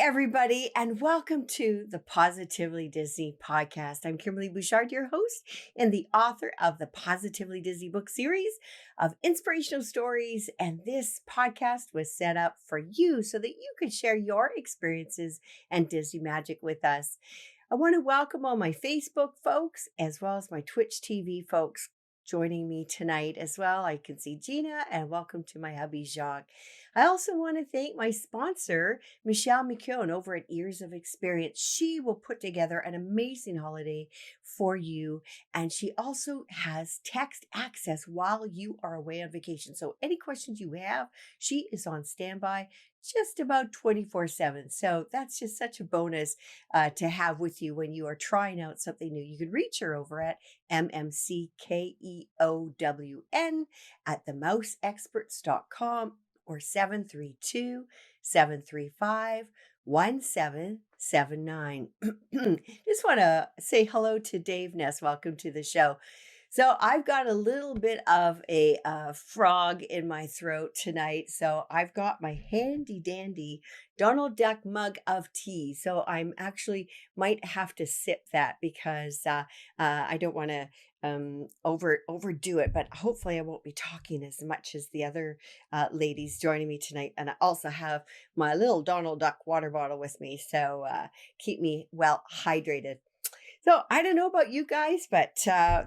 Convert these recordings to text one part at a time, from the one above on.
everybody, and welcome to the Positively Disney podcast. I'm Kimberly Bouchard, your host and the author of the Positively Disney book series of inspirational stories. And this podcast was set up for you so that you could share your experiences and Disney magic with us. I want to welcome all my Facebook folks as well as my Twitch TV folks joining me tonight as well. I can see Gina, and welcome to my hubby Jacques. I also want to thank my sponsor, Michelle McKeown over at Ears of Experience. She will put together an amazing holiday for you. And she also has text access while you are away on vacation. So any questions you have, she is on standby just about 24/7. So that's just such a bonus to have with you when you are trying out something new. You can reach her over at MMCKEOWN at themouseexperts.com or 732-735-1779. Just want to say hello to Dave Ness. Welcome to the show. So I've got a little bit of a frog in my throat tonight. So I've got my handy dandy Donald Duck mug of tea. So I'm actually might have to sip that because I don't want to overdo it. But hopefully I won't be talking as much as the other ladies joining me tonight. And I also have my little Donald Duck water bottle with me. So keep me well hydrated. So I don't know about you guys, but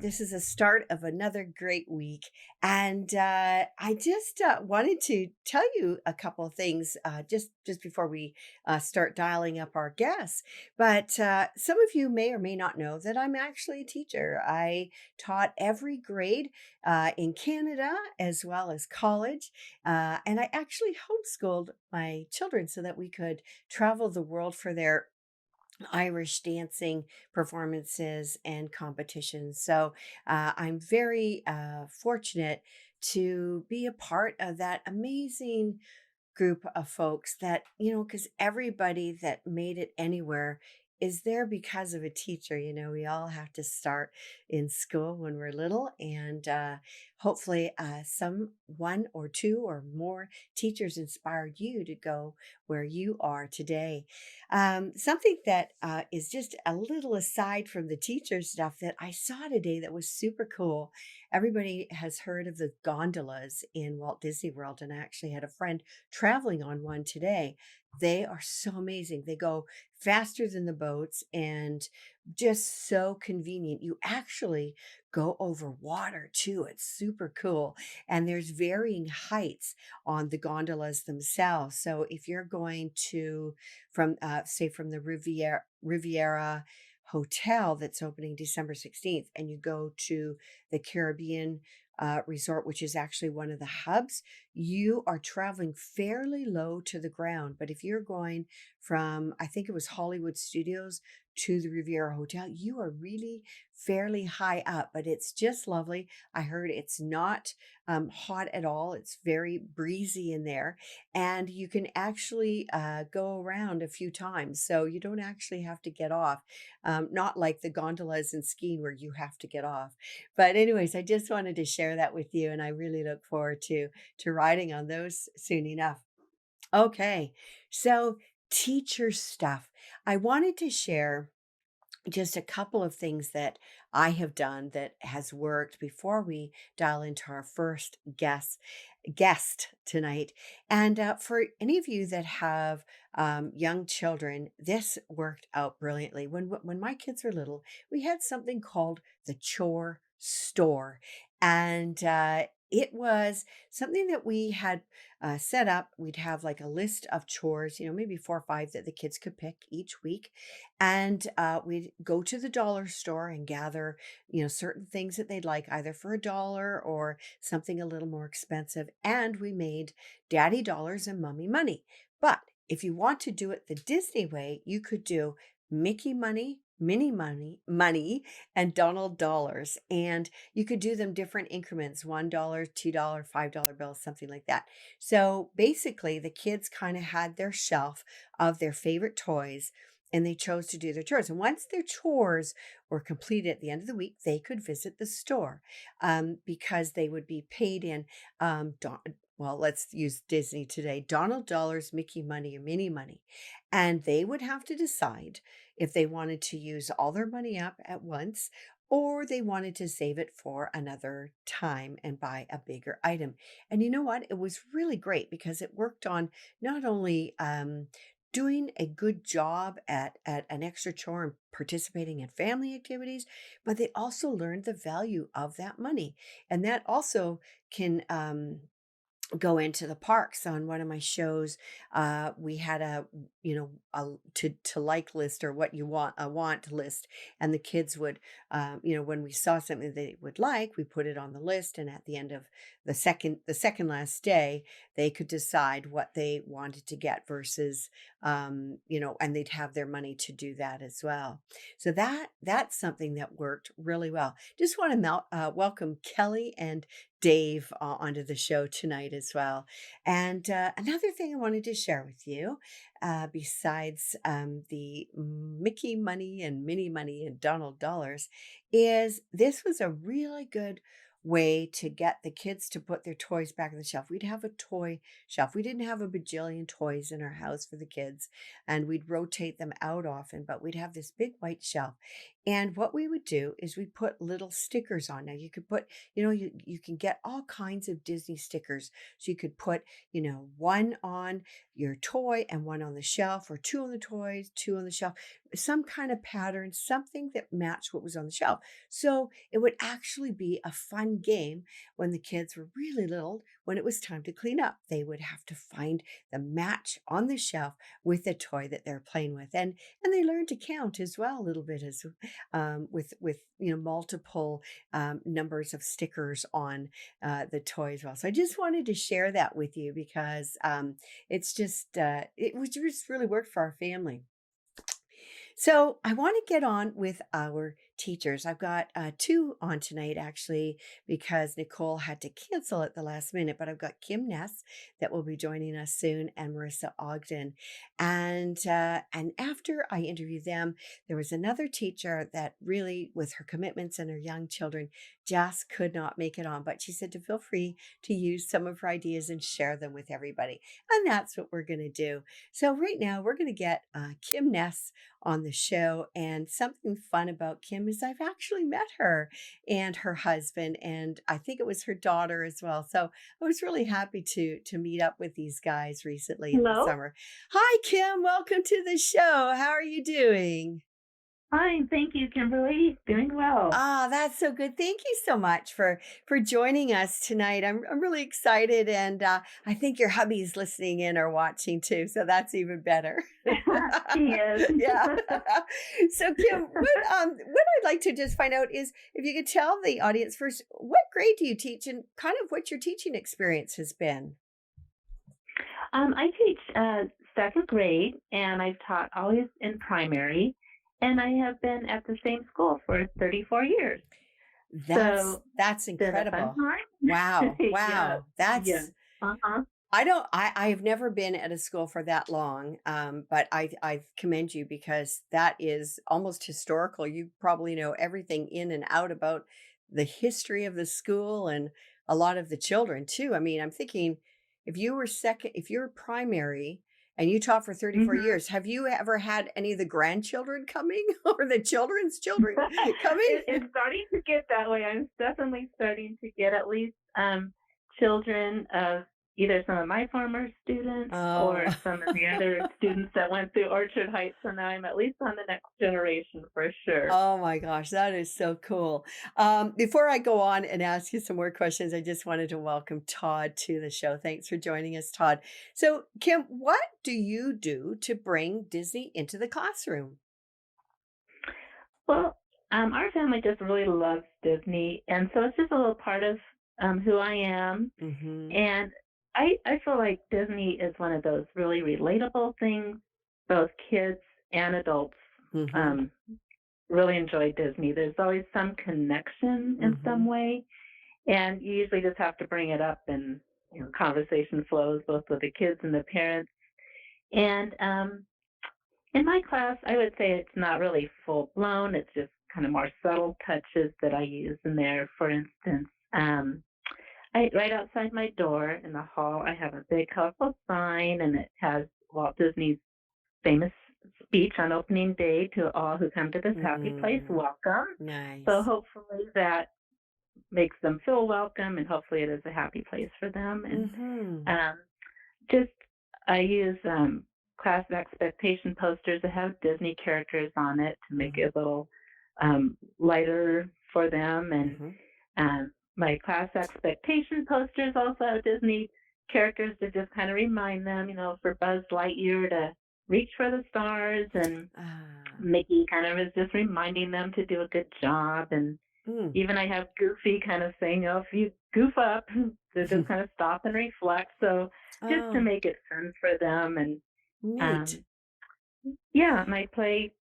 this is a start of another great week. And I just wanted to tell you a couple of things just before we start dialing up our guests. But some of you may or may not know that I'm actually a teacher. I taught every grade in Canada as well as college. And I actually homeschooled my children so that we could travel the world for their Irish dancing performances and competitions. So I'm very fortunate to be a part of that amazing group of folks that, because everybody that made it anywhere is there because of a teacher. We all have to start in school when we're little, and hopefully, some one or two or more teachers inspired you to go where you are today. Something that is just a little aside from the teacher stuff that I saw today that was super cool. Everybody has heard of the gondolas in Walt Disney World, and I actually had a friend traveling on one today. They are so amazing. They go faster than the boats and just so convenient. You actually go over water too. It's super cool. And there's varying heights on the gondolas themselves. So if you're going to from say from the Riviera Hotel that's opening December 16th, and you go to the Caribbean resort, which is actually one of the hubs, you are traveling fairly low to the ground. But if you're going from, I think it was Hollywood Studios to the Riviera Hotel, you are really fairly high up, but it's just lovely. I heard it's not hot at all. It's very breezy in there, and you can actually go around a few times. So you don't actually have to get off, not like the gondolas and skiing where you have to get off. But anyways, I just wanted to share that with you, and I really look forward to riding on those soon enough. Okay, so teacher stuff. I wanted to share just a couple of things that I have done that has worked before we dial into our first guest tonight. And for any of you that have young children, this worked out brilliantly. When my kids were little, we had something called the chore store, and it was something that we had set up. We'd have like a list of chores, maybe 4 or 5 that the kids could pick each week, and we'd go to the dollar store and gather, certain things that they'd like, either for $1 or something a little more expensive. And we made daddy dollars and mommy money. But if you want to do it the Disney way, you could do Mickey money, Minnie money, and Donald dollars. And you could do them different increments, $1, $2, $5 bills, something like that. So basically, the kids kind of had their shelf of their favorite toys, and they chose to do their chores. And once their chores were completed at the end of the week, they could visit the store because they would be paid in well, let's use Disney today, Donald Dollars, Mickey Money, or Minnie Money. And they would have to decide if they wanted to use all their money up at once or they wanted to save it for another time and buy a bigger item. And you know what? It was really great because it worked on not only doing a good job at an extra chore and participating in family activities, but they also learned the value of that money. And that also can go into the parks. On one of my shows, we had a to like list, or what you want, a want list, and the kids would, when we saw something they would like, we put it on the list, and at the end of the second last day, they could decide what they wanted to get versus, and they'd have their money to do that as well. So that's something that worked really well. Just want to welcome Kelly and Dave onto the show tonight as well. And another thing I wanted to share with you, besides the Mickey money and Minnie money and Donald dollars, is this was a really good way to get the kids to put their toys back on the shelf. We'd have a toy shelf. We didn't have a bajillion toys in our house for the kids, and we'd rotate them out often, but we'd have this big white shelf. And what we would do is we put little stickers on. Now you could put, you can get all kinds of Disney stickers. So you could put, one on your toy and one on the shelf, or two on the toys, two on the shelf, some kind of pattern, something that matched what was on the shelf. So it would actually be a fun game when the kids were really little. When it was time to clean up, they would have to find the match on the shelf with the toy that they're playing with. And they learned to count as well, a little bit, as with multiple numbers of stickers on the toy as well. So I just wanted to share that with you because it was just really worked for our family. So I want to get on with our teachers. I've got two on tonight, actually, because Nicole had to cancel at the last minute. But I've got Kim Ness that will be joining us soon, and Marissa Ogden. And after I interviewed them, there was another teacher that really, with her commitments and her young children, just could not make it on. But she said to feel free to use some of her ideas and share them with everybody. And that's what we're going to do. So right now, we're going to get Kim Ness on the show. And something fun about Kim is I've actually met her and her husband, and I think it was her daughter as well. So I was really happy to meet up with these guys recently in the Hello. summer. Hi, Kim. Welcome to the show. How are you doing? Fine. Thank you, Kimberly. Doing well. Ah, that's so good. Thank you so much for joining us tonight. I'm really excited, and I think your hubby's listening in or watching too, so that's even better. He is. Yeah. So Kim, what I'd like to just find out is if you could tell the audience first, what grade do you teach, and kind of what your teaching experience has been? I teach second grade, and I've taught always in primary, and I have been at the same school for 34 years. That's So, that's been a fun incredible. time. Wow. Yeah. Wow. Yeah. That's Uh-huh. I don't I have never been at a school for that long, but I commend you because that is almost historical. You probably know everything in and out about the history of the school and a lot of the children too. I mean, I'm thinking if you were primary and you taught for 34 hmm years, have you ever had any of the grandchildren coming or the children's children coming? It's starting to get that way. I'm definitely starting to get at least children of either some of my former students Oh. or some of the other students that went through Orchard Heights. So now I'm at least on the next generation for sure. Oh my gosh, that is so cool. Before I go on and ask you some more questions, I just wanted to welcome Todd to the show. Thanks for joining us, Todd. So, Kim, what do you do to bring Disney into the classroom? Well, our family just really loves Disney, and so it's just a little part of who I am. Hmm. And I feel like Disney is one of those really relatable things. Both kids and adults Hmm. um, really enjoy Disney. There's always some connection in some Hmm. way, and you usually just have to bring it up, and conversation flows both with the kids and the parents. And in my class, I would say it's not really full blown. It's just kind of more subtle touches that I use in there. For instance, right outside my door in the hall, I have a big colorful sign, and it has Walt Disney's famous speech on opening day to all who come to this happy place, Mm, welcome. So nice. hopefully that makes them feel welcome, and hopefully it is a happy place for them. And Mhm. um, just I use class expectation posters that have Disney characters on it to make Mhm. it a little lighter for them. And Mhm. my class expectation posters also have Disney characters to just kind of remind them, for Buzz Lightyear to reach for the stars, and Ah. Mickey kind of is just reminding them to do a good job. And Mm. even I have Goofy kind of saying, if you goof up, to just kind of stop and reflect. So just to Oh, make it fun for them. And neat. um, yeah, and I play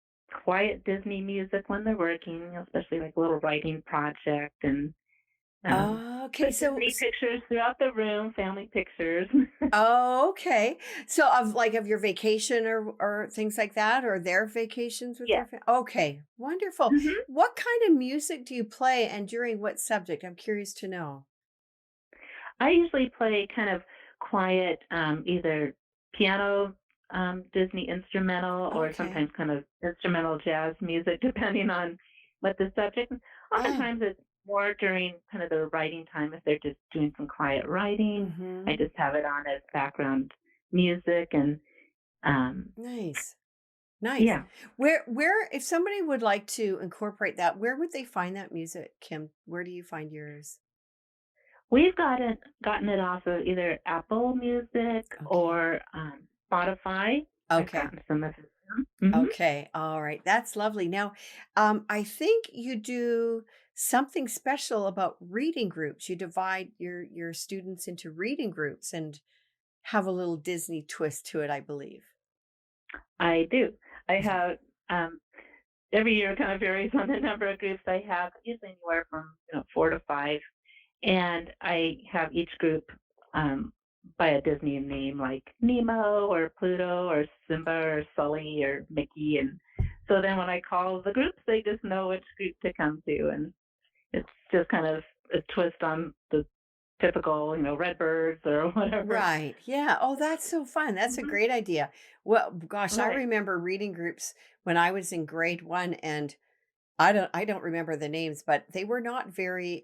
quiet Disney music when they're working, especially like a little writing project, and Okay, put Disney pictures throughout the room, family pictures. oh, okay. So of your vacation or things like that, or their vacations with Yeah. their okay, wonderful. hmm What kind of music do you play and during what subject? I'm curious to know. I usually play kind of quiet, either piano, Disney instrumental, or Okay. sometimes kind of instrumental jazz music, depending on what the subject. Ah. Oftentimes, it's more during kind of the writing time. If they're just doing some quiet writing, I Mhm. just have it on as background music, and Nice. Nice. yeah, Where if somebody would like to incorporate that, where would they find that music, Kim? Where do you find yours? we've gotten it off of either Apple Music Okay. or Spotify. I've Okay. gotten some of them. hmm Okay. All right. That's lovely. Now, I think you do something special about reading groups. You divide your students into reading groups and have a little Disney twist to it, I believe. I do. I have um, every year kind of varies on the number of groups I have, usually anywhere from 4 to 5, and I have each group um, by a Disney name like Nemo or Pluto or Simba or Sully or Mickey, and so then when I call the groups, they just know which group to come to, and it's just kind of a twist on the typical, Redbirds or whatever. Right. Yeah. Oh, that's so fun. That's a hmm great idea. Well, gosh, I Right. remember reading groups when I was in grade 1 and I don't remember the names, but they were not very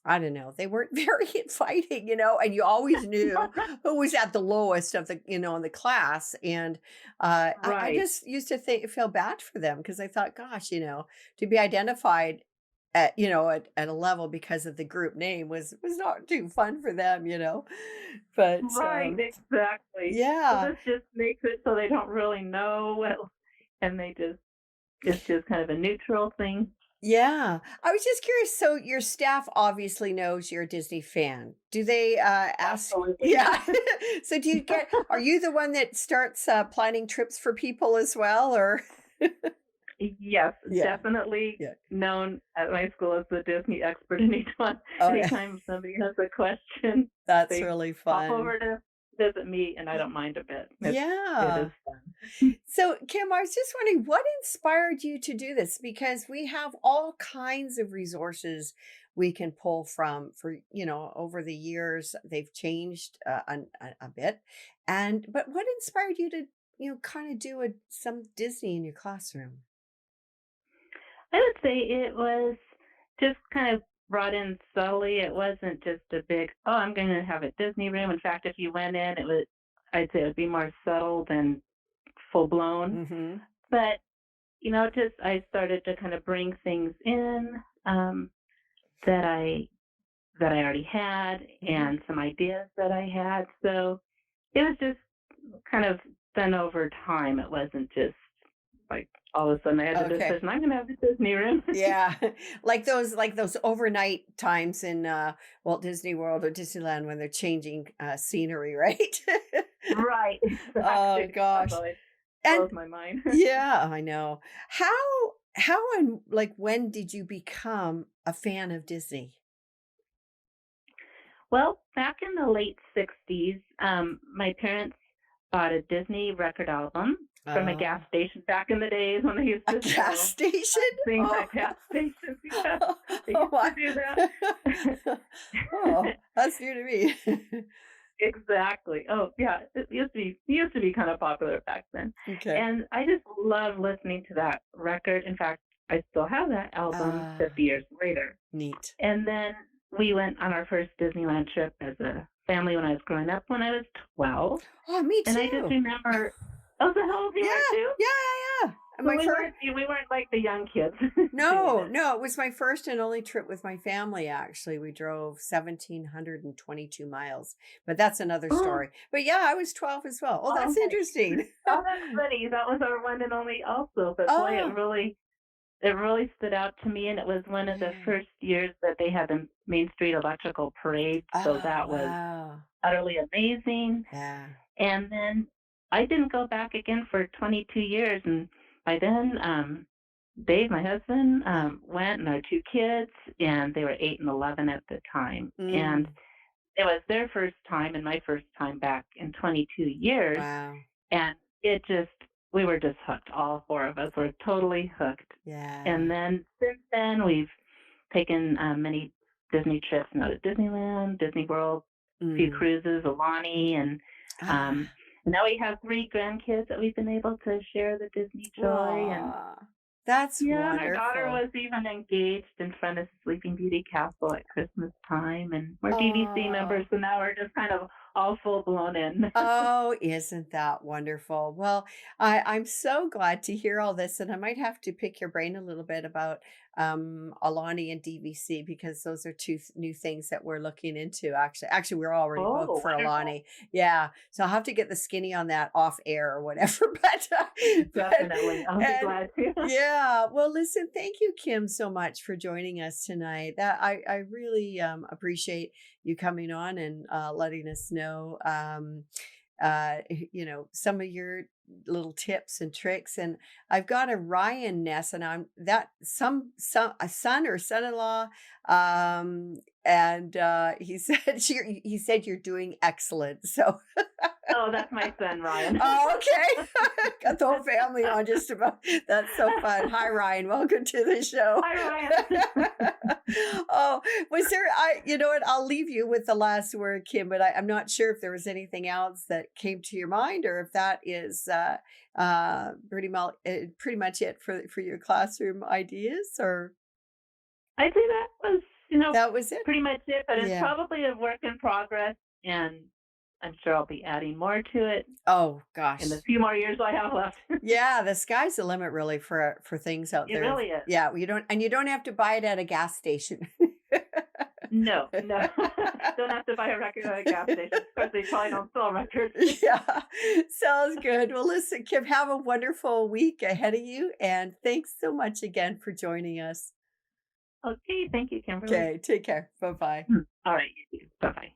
I don't know. They weren't very inviting, and you always knew who was at the lowest of in the class. And I Right. just used to feel bad for them because I thought, gosh, to be identified at a level because of the group name was not too fun for them. But Right, exactly. So yeah. this just makes it so they don't really know what, and it's just kind of a neutral thing. Yeah. I was just curious, so your staff obviously knows you're a Disney fan. Do they, ask Absolutely. yeah. So do you are you the one that starts, planning trips for people as well, or Yes, Yeah, definitely yeah. known at my school as the Disney expert. Oh, yeah. Anytime somebody has a question, That's they really pop fun. over to visit me, and I Y don't mind a bit. It is yeah. fun. So, Kim, I was just wondering what inspired you to do this? Because we have all kinds of resources we can pull from over the years. They've changed a bit. But what inspired you to, kind of do some Disney in your classroom? I would say it was just kind of brought in subtly. It wasn't just a big, oh, I'm going to have a Disney room. In fact, if you went in, I'd say it would be more subtle than full blown. Hmm. But, just I started to kind of bring things in that I already had, Hmm. and some ideas that I had. So it was just kind of done over time. It wasn't just like all of a sudden I had the Okay. decision, I'm going to have a Disney room. Yeah. Like those overnight times in Walt Disney World or Disneyland when they're changing scenery, right? Right, Oh exactly. That's gosh. always And blows my mind. yeah, I know. How and like when did you become a fan of Disney? Well, back in the late 60s, my parents bought a Disney record album, from a gas station back in the days when they used A to gas sell station? things Oh. at gas stations. Yeah, they Oh used to my. do that. Oh, that's new to me. Exactly. Oh, yeah. It used to be kind of popular back then. Okay. And I just love listening to that record. In fact, I still have that album Ah, 50 years later. neat. And then we went on our first Disneyland trip as a family when I was growing up when I was 12. Oh, me And I just too. remember, oh, the hell you Yeah, were too? yeah, yeah, yeah. And So my first, we weren't like the young kids doing no, it. no, it was my first and only trip with my family, actually. We drove 1,722 miles, but that's another Oh, story. But yeah, I was 12 as well. Oh, that's okay. interesting. Oh, that's funny. That was our one and only also. But boy, Oh, it really stood out to me, and it was one of the yeah. first years that they had the Main Street Electrical Parade, so Oh, that was wow. utterly amazing. Yeah. And then I didn't go back again for 22 years, and by then, Dave, my husband, Yeah. went, and our two kids, and they were 8 and 11 at the time. And Mm, it was their first time and my first time back in 22 years, wow. and it just we were just hooked. All four of us were totally hooked. And Yeah. then since then, we've taken many Disney trips now to Disneyland, Disney World, a few Mm. cruises, Alani, and um, Ah, now we have three grandkids that we've been able to share the Disney joy. And aw, that's yeah, and our daughter wonderful. was even engaged in front of Sleeping Beauty Castle at Christmas time, and we're DVC members, Oh. so now we're just kind of all full blown in. Oh, isn't that wonderful? Well, I'm so glad to hear all this, and I might have to pick your brain a little bit about Alani and DVC because those are two new things that we're looking into. Actually, we're already booked Oh, for wonderful! Alani. Yeah, so I'll have to get the skinny on that off air or whatever. But Definitely, I'll be and glad to. yeah, well, listen, thank you, Kim, so much for joining us tonight. That I really appreciate you coming on and letting us know some of your little tips and tricks. And I've got a Ryan Ness, and I'm that some a son or son-in-law, and he said he said you're doing excellent. So Oh, that's my son, Ryan. oh, okay. Got the whole family on just about. That's so fun. Hi, Ryan. Welcome to the show. Hi, Ryan. Oh, was there? You know what? I'll leave you with the last word, Kim. But I'm not sure if there was anything else that came to your mind, or if that is pretty much it for your classroom ideas, or I'd say that was, that was it. pretty much it, but it's Yeah. probably a work in progress, and I'm sure I'll be adding more to it Oh in gosh. the few more years I have left. Yeah, the sky's the limit really for things out It there. really is. Yeah, you don't have to buy it at a gas station. No, no. Don't have to buy a record at a gas station. Of course, they probably don't sell records. Yeah, sounds good. Well, listen, Kim, have a wonderful week ahead of you, and thanks so much again for joining us. Okay, thank you, Kimberly. Okay, take care. Bye-bye. All right, you too. Bye-bye.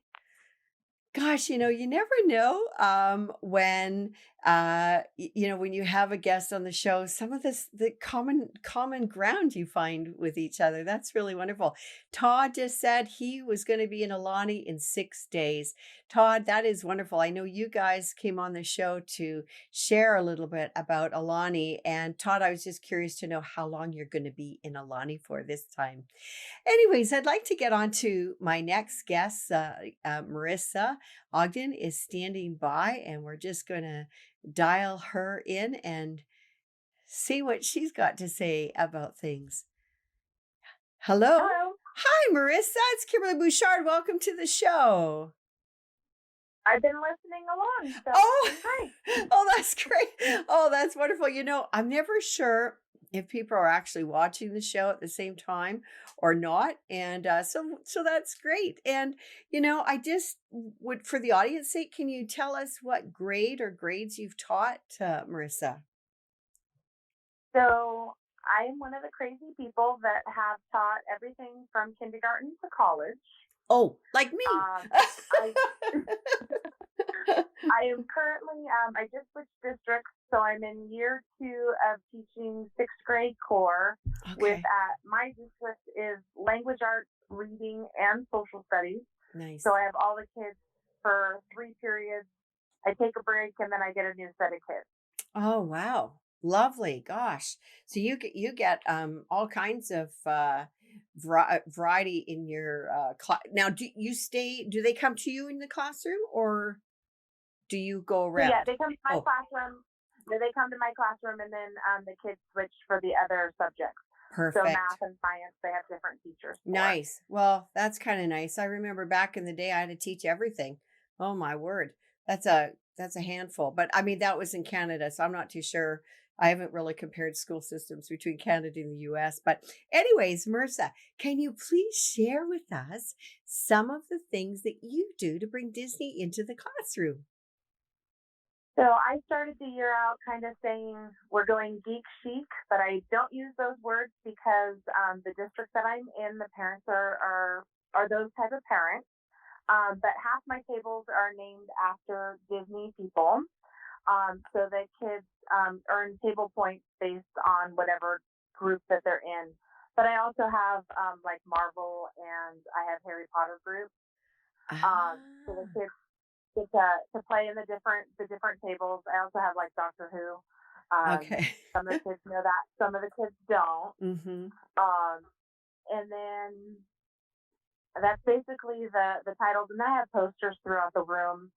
Gosh, you never know when when you have a guest on the show, some of the common ground you find with each other. That's really wonderful. Todd just said he was going to be in Alani in 6 days. Todd, that is wonderful. I know you guys came on the show to share a little bit about Alani, and Todd, I was just curious to know how long you're going to be in Alani for this time. Anyways, I'd like to get on to my next guest, Marissa. Ogden is standing by, and we're just going to dial her in and see what she's got to say about things. Hello. Hello. Hi, Marissa. It's Kimberly Bouchard. Welcome to the show. I've been listening along, so Oh, hi. oh, that's great. Oh, that's wonderful. I'm never sure if people are actually watching the show at the same time or not, and so that's great. And I just would, for the audience sake, can you tell us what grade or grades you've taught, Marissa? So I am one of the crazy people that have taught everything from kindergarten to college. Oh, like me. I I am currently I just switched districts, so I'm in year 2 of teaching 6th grade core. With Okay, my district is language arts, reading, and social studies. nice. So I have all the kids for 3 periods. I take a break, and then I get a new set of kids. Oh, wow. Lovely. Gosh. So you get all kinds of variety in your class. Now, do they come to you in the classroom or do you go So yeah, around? they come to my Oh, classroom. They come to my classroom, and then the kids switch for the other subjects. So perfect. math and science, they have different teachers for. Nice. Well, that's kind of nice. I remember back in the day I had to teach everything. Oh my word. That's a handful. But I mean that was in Canada, so I'm not too sure. I haven't really compared school systems between Canada and the US. But anyways, Marissa, can you please share with us some of the things that you do to bring Disney into the classroom? So I started the year out kind of saying we're going geek chic, but I don't use those words because the district that I'm in, the parents are those type of parents. But half my tables are named after Disney people. So the kids earn table points based on whatever group that they're in. But I also have like Marvel and I have Harry Potter groups. So the Ah, kids get to play in the different tables. I also have like Doctor Who. okay. Some of the kids know that, some of the kids don't. Mhm. Um, and then that's basically the titles. And I have posters throughout the room.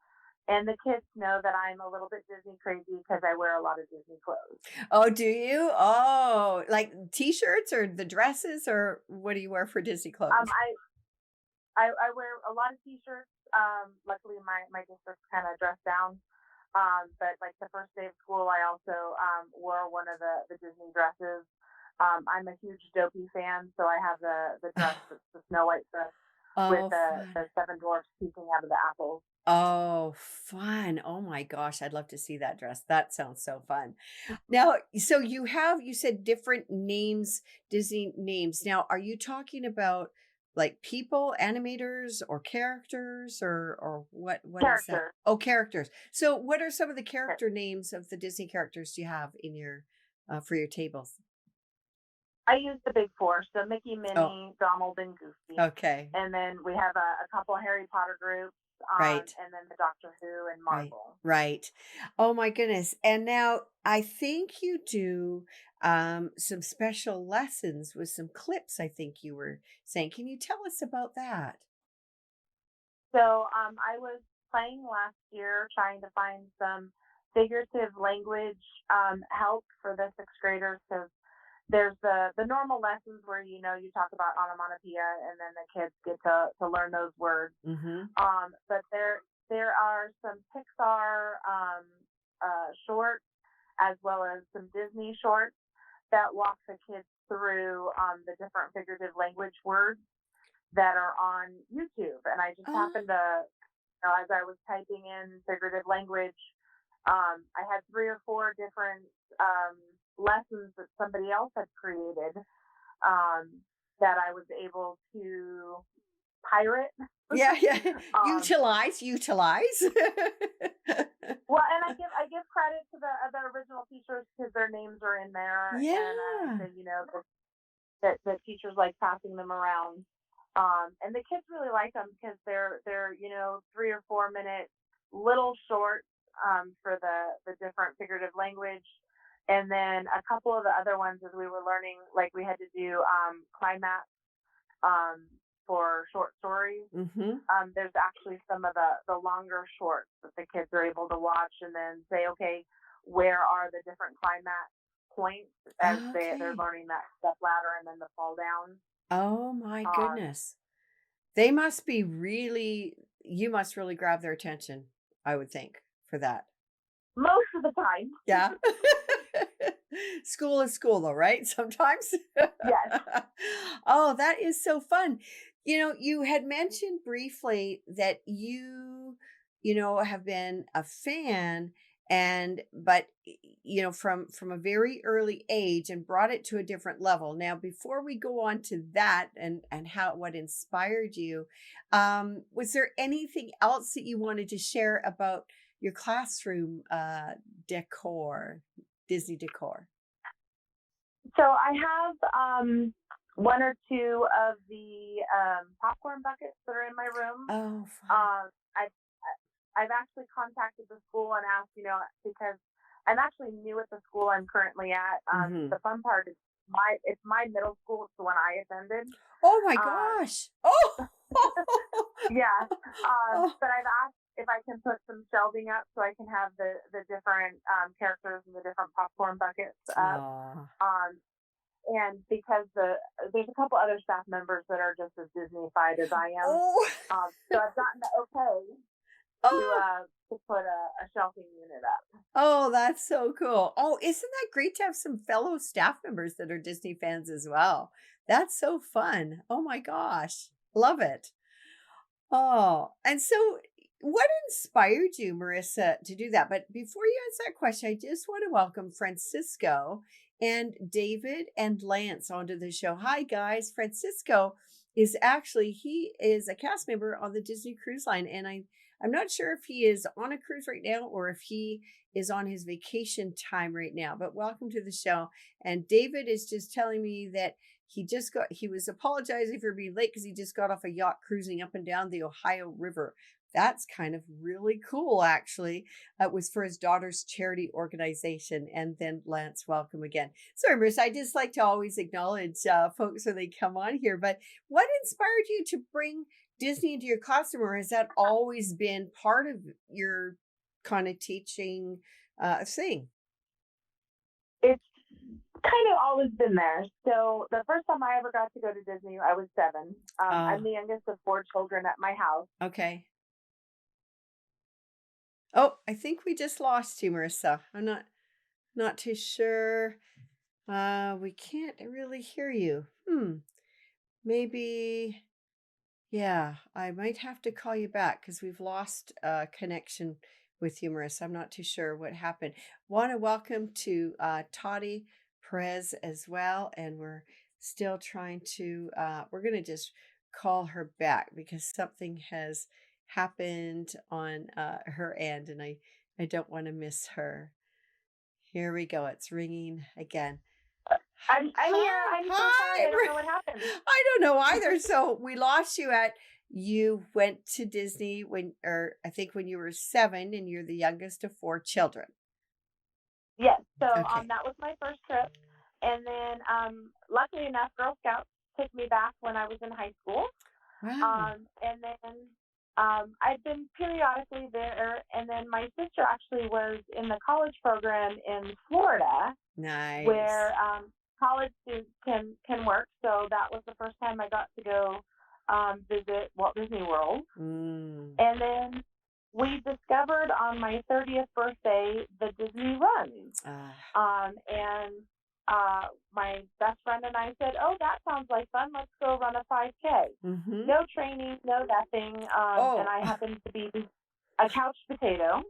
And the kids know that I'm a little bit Disney crazy because I wear a lot of Disney clothes. Oh, do you? Oh, like t-shirts or the dresses or what do you wear for Disney Um, clothes? I, I wear a lot of t-shirts. Luckily, my district's kind of dressed down. But like the first day of school, I also wore one of the Disney dresses. I'm a huge Dopey fan, so I have the dress, the Snow White dress with Oh, the fun. seven dwarfs peeking out of the apples. Oh, fun. Oh my gosh, I'd love to see that dress. That sounds so fun. Now, so you said different names, Disney names. Now, are you talking about like people, animators, or characters, or what is that? Characters. Oh, characters. So what are some of the character names of the Disney characters you have in your for your tables? I use the big four, so Mickey, Oh, Minnie, Donald, and Goofy. okay. And then we have a couple Harry Potter groups, Right. and then the Doctor Who and Right. Marvel. Right. Oh my goodness. And now I think you do some special lessons with some clips, I think you were saying. Can you tell us about that? So I was playing last year trying to find some figurative language help for the sixth graders because there's the normal lessons where you talk about onomatopoeia and then the kids get to learn those words. Mhm. But there are some Pixar shorts as well as some Disney shorts that walk the kids through the different figurative language words that are on YouTube. And I just Ah, happened to, as I was typing in figurative language, I had three or four different lessons that somebody else had created um, that I was able to pirate. yeah, yeah. um, Utilize. well, and I give credit to the original teachers because their names are in there, and I Yeah. say that teachers like passing them around. And the kids really like them because they're 3 or 4 minute little shorts for the different figurative language. And then a couple of the other ones as we were learning, like we had to do climax um, for short stories. Mhm. There's actually some of the longer shorts that the kids are able to watch and then say, okay, where are the different climax points as they're Okay. learning that step ladder and then the fall down. Oh my Um, goodness. They must be really you must really grab their attention, I would think, for that. Most of the time, Yeah. School is school though, right? Sometimes. yes. Oh, that is so fun. You had mentioned briefly that you have been a fan but from a very early age and brought it to a different level. Now, before we go on to that and how what inspired you, was there anything else that you wanted to share about your classroom decor, Disney decor? So I have one or two of the popcorn buckets that are in my room. Oh, fun. I've actually contacted the school and asked, because I'm actually new at the school I'm currently at. Mm-hmm. The fun part is it's my middle school. It's the one I attended. Oh my Um, gosh. Oh. yeah. Oh. But I've asked if I can put some shelving up so I can have the different characters and the different popcorn buckets up. Oh. And because there's a couple other staff members that are just as Disney-fied as I am, Oh. so I've gotten the okay Oh. to put a shelving unit up. Oh, that's so cool. Oh, isn't that great to have some fellow staff members that are Disney fans as well? That's so fun. Oh my gosh. Love it. Oh, and so what inspired you, Marissa, to do that? But before you answer that question, I just want to welcome Francisco and David and Lance onto the show. Hi, guys. Francisco he is a cast member on the Disney Cruise Line, and I'm not sure if he is on a cruise right now or if he is on his vacation time right now. But welcome to the show. And David is just telling me that he was apologizing for being late because he just got off a yacht cruising up and down the Ohio River. That's kind of really cool, actually. It was for his daughter's charity organization. And then Lance, welcome again. Sorry, Marissa, I just like to always acknowledge folks when they come on here. But what inspired you to bring Disney into your classroom, or has that always been part of your kind of teaching thing? It's kind of always been there. So the first time I ever got to go to Disney, I was 7. I'm the youngest of 4 children at my house. Okay. Oh, I think we just lost you, Marissa. I'm not too sure. We can't really hear you. Maybe, yeah, I might have to call you back because we've lost connection with you, Marissa. I'm not too sure what happened. Want to welcome to Toddy Perez as well. And we're still trying to, we're going to just call her back because something has happened on her end and I don't want to miss her. Here we go. It's ringing again. I'm here. I'm so sorry. I don't know what happened. I don't know either. So we lost you you went to Disney I think when you were 7 and you're the youngest of 4 children. Yes. So Okay. that was my first trip. And then luckily enough, Girl Scouts took me back when I was in high school. Wow. And then I've been periodically there. And then my sister actually was in the college program in Florida. Nice. Where college students can work. So that was the first time I got to go visit Walt Disney World. And then we discovered on my 30th birthday the Disney runs. And my best friend and I said, oh, that sounds like fun. Let's go run a 5K. No training, no nothing. And I happened to be a couch potato.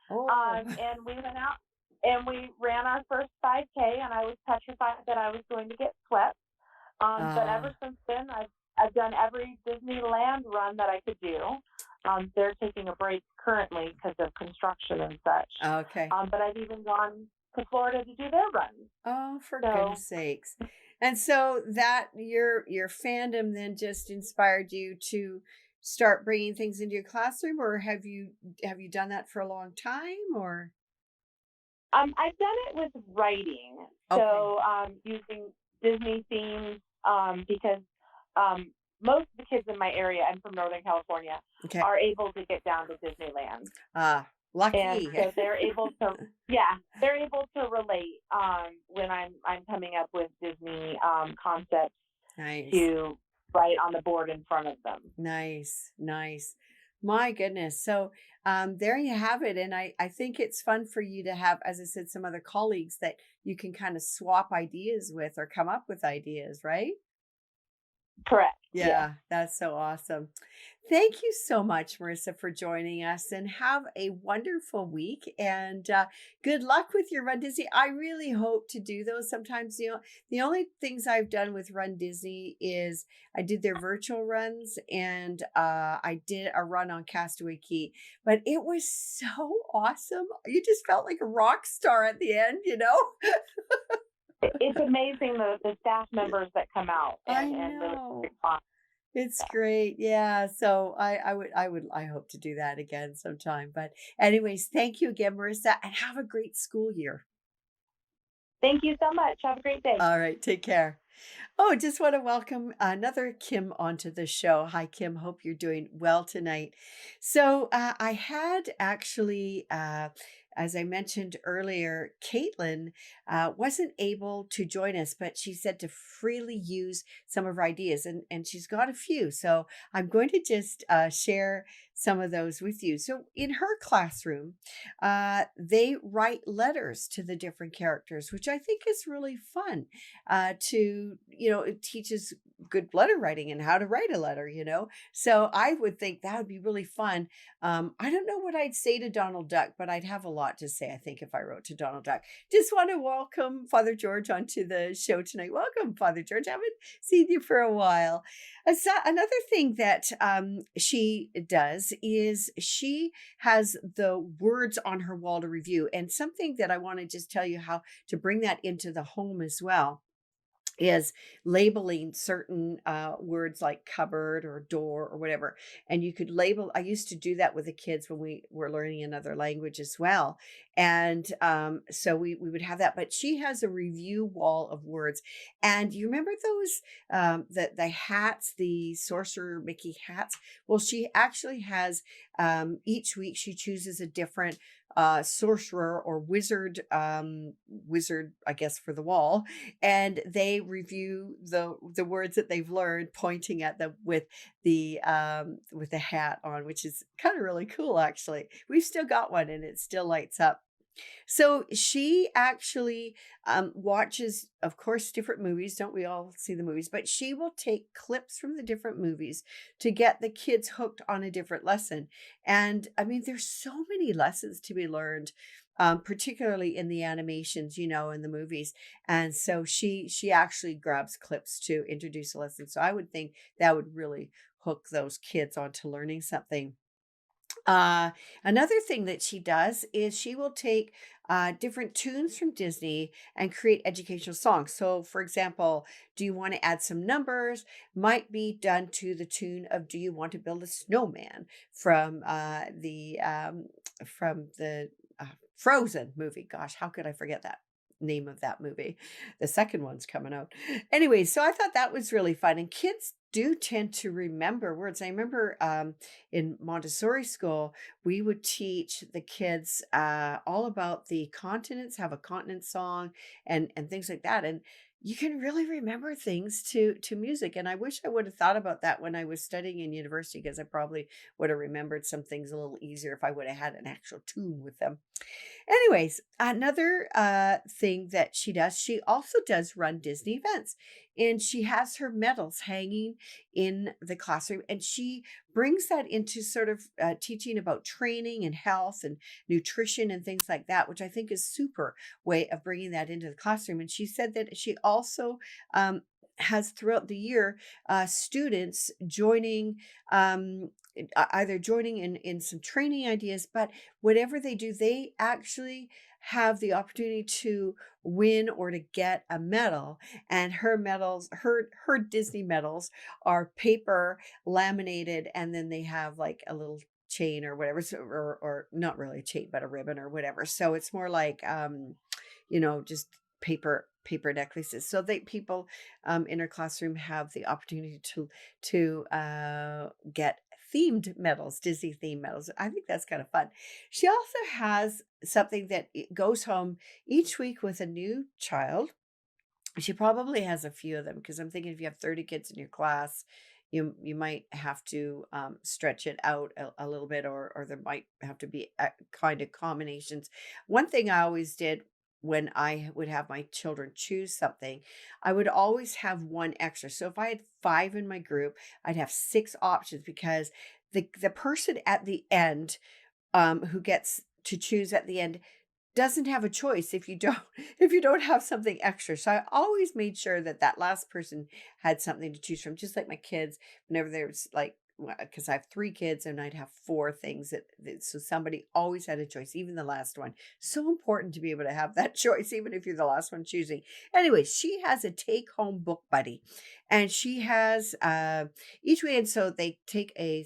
And we went out and we ran our first 5K, and I was petrified that I was going to get swept. But ever since then, I've done every Disneyland run that I could do. They're taking a break currently because of construction and such. Okay. But I've even gone to Florida to do their runs. Oh, for goodness sakes. And so that your fandom then just inspired you to start bringing things into your classroom, or have you done that for a long time, or? I've done it with writing. Okay. So using Disney themes because most of the kids in my area, I'm from Northern California, are able to get down to Disneyland. Lucky. And so they're able to relate when I'm coming up with Disney concepts to write on the board in front of them. Nice. My goodness. So there you have it. And I think it's fun for you to have, as I said, some other colleagues that you can kind of swap ideas with or come up with ideas, right? Correct. Yeah, that's so awesome. Thank you so much, Marissa, for joining us, and have a wonderful week, and good luck with your Run Disney. I really hope to do those sometimes. The only things I've done with Run Disney is I did their virtual runs, and I did a run on Castaway Cay, but it was so awesome. You just felt like a rock star at the end, It's amazing the staff members that come out and I know. really respond. It's great. Yeah. So I hope to do that again sometime. But anyways, thank you again, Marissa, and have a great school year. Thank you so much. Have a great day. All right. Take care. Oh, just want to welcome another Kim onto the show. Hi, Kim. Hope you're doing well tonight. So, I had actually, as I mentioned earlier, Caitlin wasn't able to join us, but she said to freely use some of her ideas, and she's got a few. So, I'm going to just share some of those with you. So, in her classroom, they write letters to the different characters, which I think is really fun it teaches good letter writing and how to write a letter, So I would think that would be really fun. I don't know what I'd say to Donald Duck, but I'd have a lot to say, I think, if I wrote to Donald Duck. Just want to welcome Father George onto the show tonight. Welcome, Father George. I haven't seen you for a while. Another thing that she does is she has the words on her wall to review. And something that I want to just tell you how to bring that into the home as well is labeling certain words like cupboard or door or whatever. And you could label, I used to do that with the kids when we were learning another language as well. And so we would have that. But she has a review wall of words. And you remember those, the hats, the Sorcerer Mickey hats? Well, she actually has, each week she chooses a different sorcerer or wizard, I guess, for the wall, and they review the words that they've learned, pointing at them with the hat on, which is kind of really cool. Actually, we've still got one, and it still lights up. So she actually watches, of course, different movies. Don't we all see the movies? But she will take clips from the different movies to get the kids hooked on a different lesson. And I mean, there's so many lessons to be learned, particularly in the animations, in the movies. And so she actually grabs clips to introduce a lesson. So I would think that would really hook those kids onto learning something. Uh, Another thing that she does is she will take different tunes from Disney and create educational songs. So, for example, do you want to add some numbers? Might be done to the tune of "Do you want to build a snowman?" from the Frozen movie. Gosh, how could I forget that name of that movie? The second one's coming out. Anyway, so I thought that was really fun, and kids do tend to remember words. I remember in Montessori school, we would teach the kids all about the continents, have a continent song, and things like that. And you can really remember things to music. And I wish I would have thought about that when I was studying in university, because I probably would have remembered some things a little easier if I would have had an actual tune with them. Anyways, another thing that she also does run Disney events, and she has her medals hanging in the classroom, and she brings that into sort of teaching about training and health and nutrition and things like that, which I think is super way of bringing that into the classroom. And she said that she also has throughout the year students joining either joining in some training ideas, but whatever they do, they actually have the opportunity to win or to get a medal. And her medals, her Disney medals, are paper laminated, and then they have like a little chain or whatever, so, or not really a chain, but a ribbon or whatever. So it's more like just paper necklaces, so that people in her classroom have the opportunity to get themed medals, Disney themed medals. I think that's kind of fun. She also has something that goes home each week with a new child. She probably has a few of them, because I'm thinking if you have 30 kids in your class, you might have to stretch it out a little bit, or there might have to be kind of combinations. One thing I always did when I would have my children choose something, I would always have one extra. So if I had five in my group, I'd have six options, because the person at the end who gets to choose at the end doesn't have a choice if you don't if you don't have something extra. So I always made sure that that last person had something to choose from, just like my kids, whenever there's like because I have 3 kids and I'd have 4 things so somebody always had a choice, even the last one. So important to be able to have that choice, even if you're the last one choosing. Anyway, she has a take-home book buddy, and she has each week. And so they take a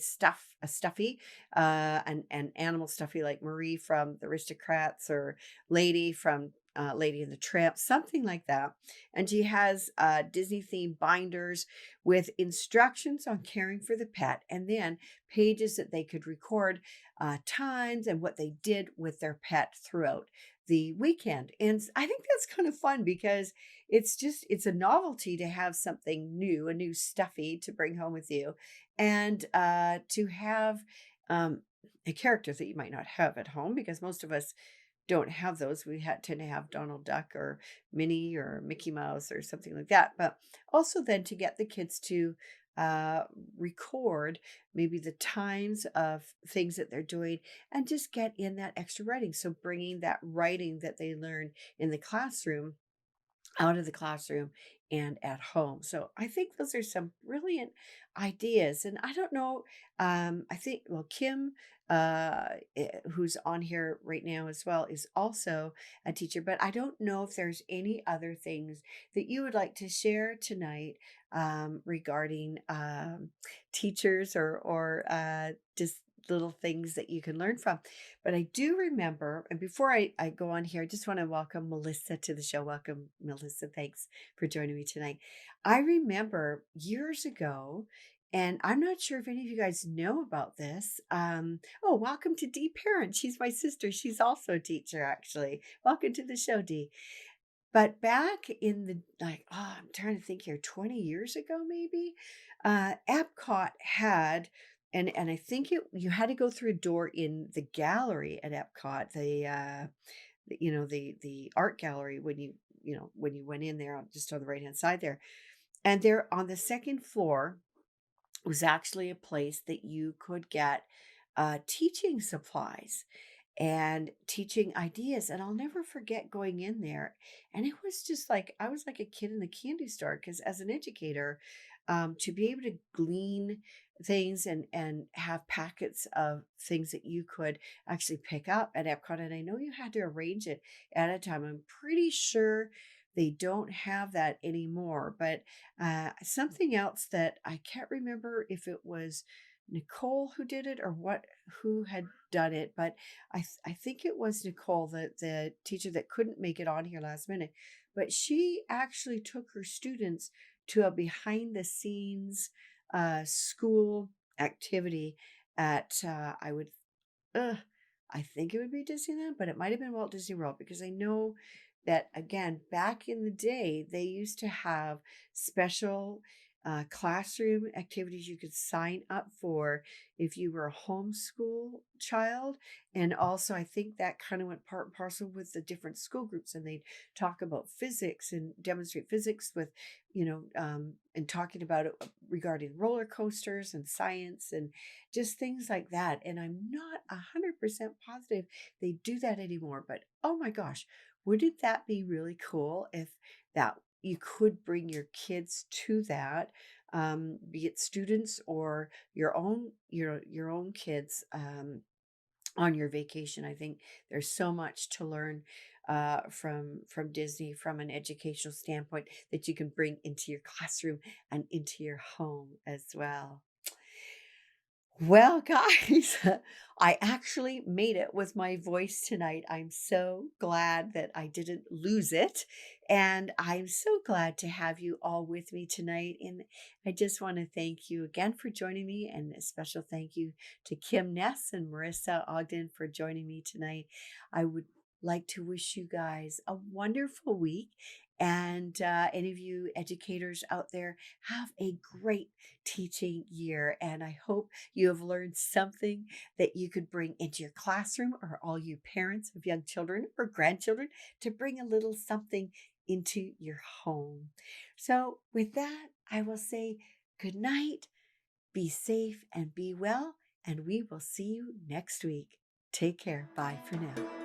stuffy, an animal stuffy like Marie from the Aristocrats or Lady from Lady and the Tramp, something like that. And she has Disney themed binders with instructions on caring for the pet, and then pages that they could record times and what they did with their pet throughout the weekend. And I think that's kind of fun because it's a novelty to have something new, a new stuffy to bring home with you, and to have um, a character that you might not have at home, because most of us don't have those. Tend to have Donald Duck or Minnie or Mickey Mouse or something like that. But also then to get the kids to uh, record maybe the times of things that they're doing and just get in that extra writing. So bringing that writing that they learn in the classroom out of the classroom and at home. So I think those are some brilliant ideas. And I don't know, I think, well, Kim, who's on here right now as well, is also a teacher, but I don't know if there's any other things that you would like to share tonight regarding teachers or just little things that you can learn from. But I do remember, and before I go on here, I just want to welcome Melissa to the show. Welcome, Melissa. Thanks for joining me tonight. I remember years ago, and I'm not sure if any of you guys know about this. Oh, welcome to Dee Parent. She's my sister. She's also a teacher, actually. Welcome to the show, Dee. But back in the I'm trying to think here, 20 years ago, maybe, Epcot had, and I think you had to go through a door in the gallery at Epcot, the art gallery when you went in there just on the right hand side there, and there on the second floor was actually a place that you could get teaching supplies and teaching ideas. And I'll never forget going in there. And it was just like, I was like a kid in the candy store, because as an educator, to be able to glean things and have packets of things that you could actually pick up at Epcot. And I know you had to arrange it at a time. I'm pretty sure they don't have that anymore. But something else that I can't remember if it was Nicole who did it or who had done it, but I think it was Nicole, the teacher that couldn't make it on here last minute. But she actually took her students to a behind the scenes school activity at uh, I think it would be Disneyland, but it might have been Walt Disney World, because I know that, again, back in the day, they used to have special classroom activities you could sign up for if you were a homeschool child. And also, I think that kind of went part and parcel with the different school groups, and they'd talk about physics and demonstrate physics with, and talking about it regarding roller coasters and science and just things like that. And I'm not 100% positive they do that anymore, but oh my gosh, wouldn't that be really cool if that you could bring your kids to that, be it students or your own kids, on your vacation. I think there's so much to learn from Disney from an educational standpoint that you can bring into your classroom and into your home as well. Well, guys, I actually made it with my voice tonight. I'm so glad that I didn't lose it. And I'm so glad to have you all with me tonight. And I just want to thank you again for joining me. And a special thank you to Kim Ness and Marissa Ogden for joining me tonight. I would like to wish you guys a wonderful week. And any of you educators out there, have a great teaching year. And I hope you have learned something that you could bring into your classroom, or all you parents of young children or grandchildren to bring a little something into your home. So, with that, I will say good night, be safe, and be well. And we will see you next week. Take care. Bye for now.